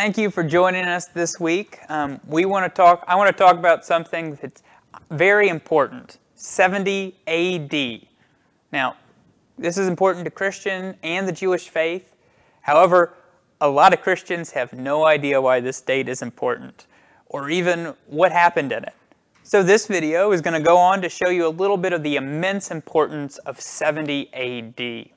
Thank you for joining us this week. I want to talk about something that's very important, 70 AD. Now, this is important to Christian and the Jewish faith. However, a lot of Christians have no idea why this date is important, or even what happened in it. So this video is going to go on to show you a little bit of the immense importance of 70 AD.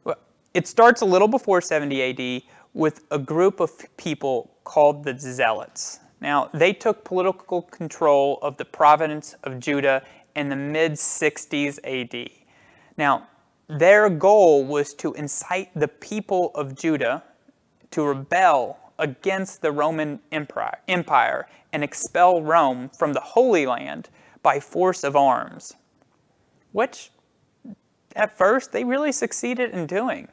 Well, it starts a little before 70 AD with a group of people called the Zealots. Now, they took political control of the province of Judah in the mid-60s AD. Now, their goal was to incite the people of Judah to rebel against the Roman Empire and expel Rome from the Holy Land by force of arms, which at first they really succeeded in doing.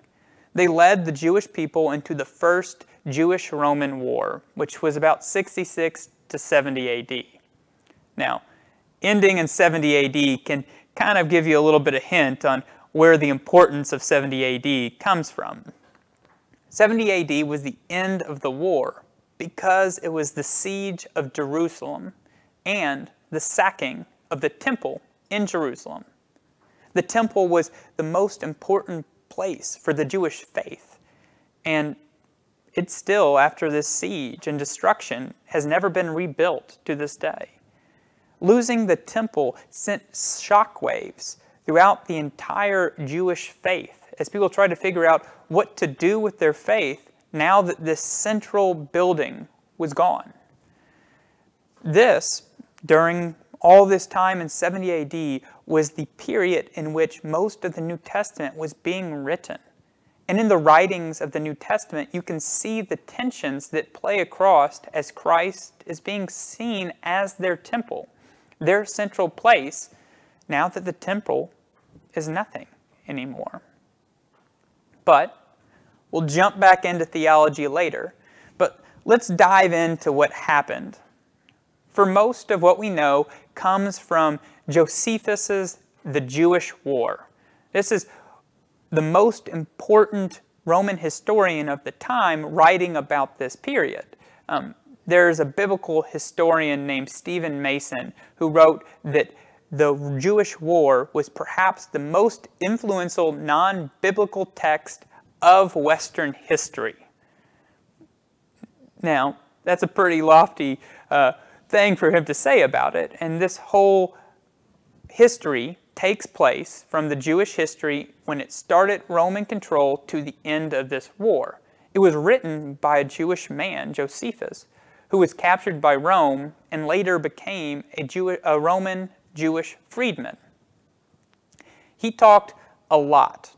They led the Jewish people into the First Jewish-Roman War, which was about 66 to 70 AD. Now, ending in 70 AD can kind of give you a little bit of hint on where the importance of 70 AD comes from. 70 AD was the end of the war because it was the siege of Jerusalem and the sacking of the temple in Jerusalem. The temple was the most important place for the Jewish faith, and it still, after this siege and destruction, has never been rebuilt to this day. Losing the temple sent shockwaves throughout the entire Jewish faith as people tried to figure out what to do with their faith now that this central building was gone. This, during all this time in 70 AD, was the period in which most of the New Testament was being written. And in the writings of the New Testament, you can see the tensions that play across as Christ is being seen as their temple, their central place, now that the temple is nothing anymore. But we'll jump back into theology later, but let's dive into what happened. For most of what we know comes from Josephus's The Jewish War. This is the most important Roman historian of the time writing about this period. There's a biblical historian named Stephen Mason who wrote that the Jewish War was perhaps the most influential non-biblical text of Western history. Now, that's a pretty lofty thing for him to say about it, and this whole history takes place from the Jewish history when it started Roman control to the end of this war. It was written by a Jewish man, Josephus, who was captured by Rome and later became a Roman Jewish freedman. He talked a lot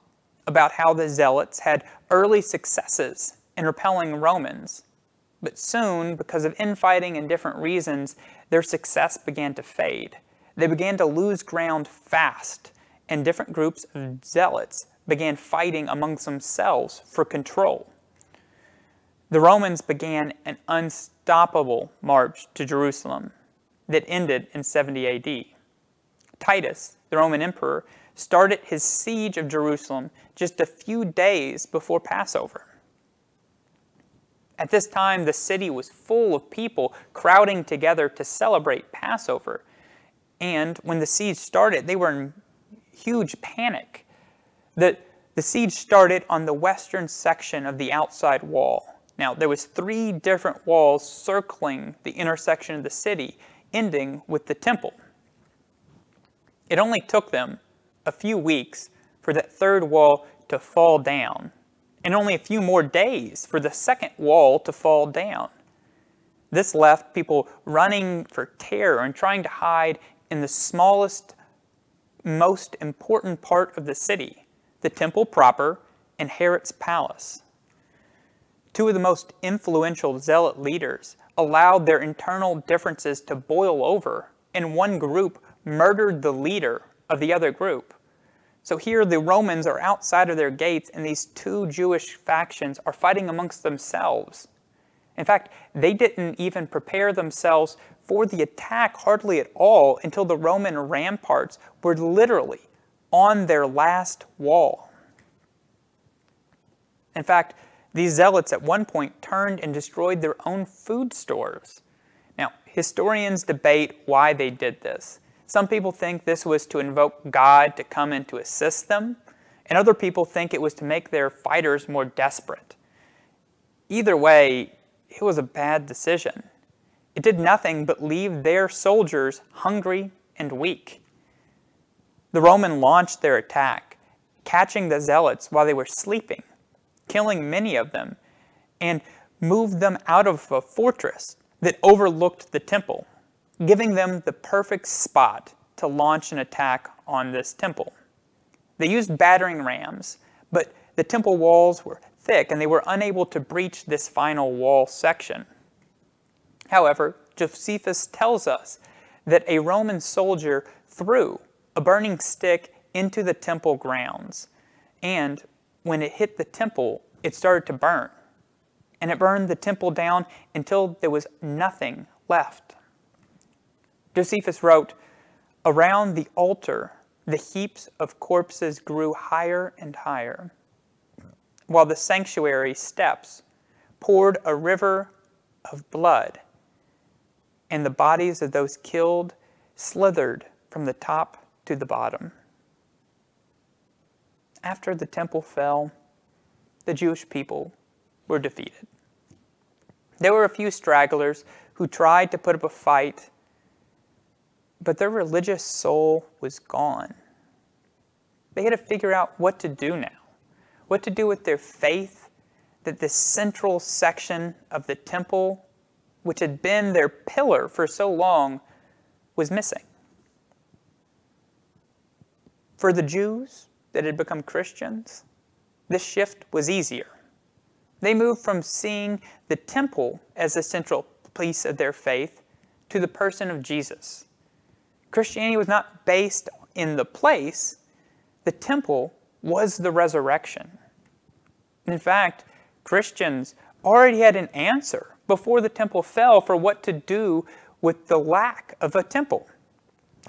about how the Zealots had early successes in repelling Romans, but soon, because of infighting and different reasons, their success began to fade. They began to lose ground fast, and different groups of Zealots began fighting amongst themselves for control. The Romans began an unstoppable march to Jerusalem that ended in 70 AD. Titus, the Roman emperor, started his siege of Jerusalem just a few days before Passover. At this time, the city was full of people crowding together to celebrate Passover. And when the siege started, they were in huge panic. The siege started on the western section of the outside wall. Now, there was 3 different walls circling the intersection of the city, ending with the temple. It only took them a few weeks for that third wall to fall down, and only a few more days for the second wall to fall down. This left people running for terror and trying to hide in the smallest, most important part of the city, the temple proper and Herod's palace. 2 of the most influential Zealot leaders allowed their internal differences to boil over, and one group murdered the leader of the other group. So here the Romans are outside of their gates, and these 2 Jewish factions are fighting amongst themselves. In fact, they didn't even prepare themselves for the attack hardly at all until the Roman ramparts were literally on their last wall. In fact, These zealots at one point turned and destroyed their own food stores. Now, historians debate why they did this. Some people think this was to invoke God to come in to assist them, and other people think it was to make their fighters more desperate. Either way, it was a bad decision. It did nothing but leave their soldiers hungry and weak. The Romans launched their attack, catching the zealots while they were sleeping, killing many of them, and moved them out of a fortress that overlooked the temple, giving them the perfect spot to launch an attack on this temple. They used battering rams, but the temple walls were thick and they were unable to breach this final wall section. However, Josephus tells us that a Roman soldier threw a burning stick into the temple grounds, and when it hit the temple, it started to burn. And it burned the temple down until there was nothing left. Josephus wrote, "Around the altar, the heaps of corpses grew higher and higher, while the sanctuary steps poured a river of blood, and the bodies of those killed slithered from the top to the bottom." After the temple fell, the Jewish people were defeated. There were a few stragglers who tried to put up a fight, but their religious soul was gone. They had to figure out what to do now, what to do with their faith that this central section of the temple, which had been their pillar for so long, was missing. For the Jews that had become Christians, this shift was easier. They moved from seeing the temple as the central piece of their faith to the person of Jesus. Christianity was not based in the place. The temple was the resurrection. In fact, Christians already had an answer before the temple fell for what to do with the lack of a temple.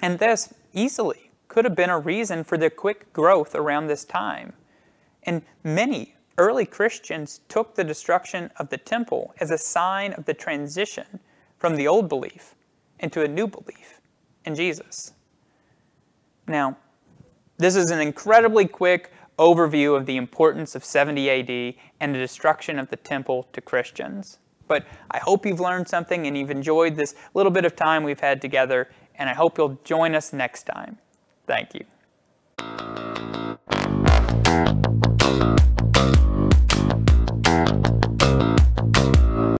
And this easily could have been a reason for the quick growth around this time. And many early Christians took the destruction of the temple as a sign of the transition from the old belief into a new belief in Jesus. Now, this is an incredibly quick overview of the importance of 70 AD and the destruction of the temple to Christians. But I hope you've learned something and you've enjoyed this little bit of time we've had together, and I hope you'll join us next time. Thank you.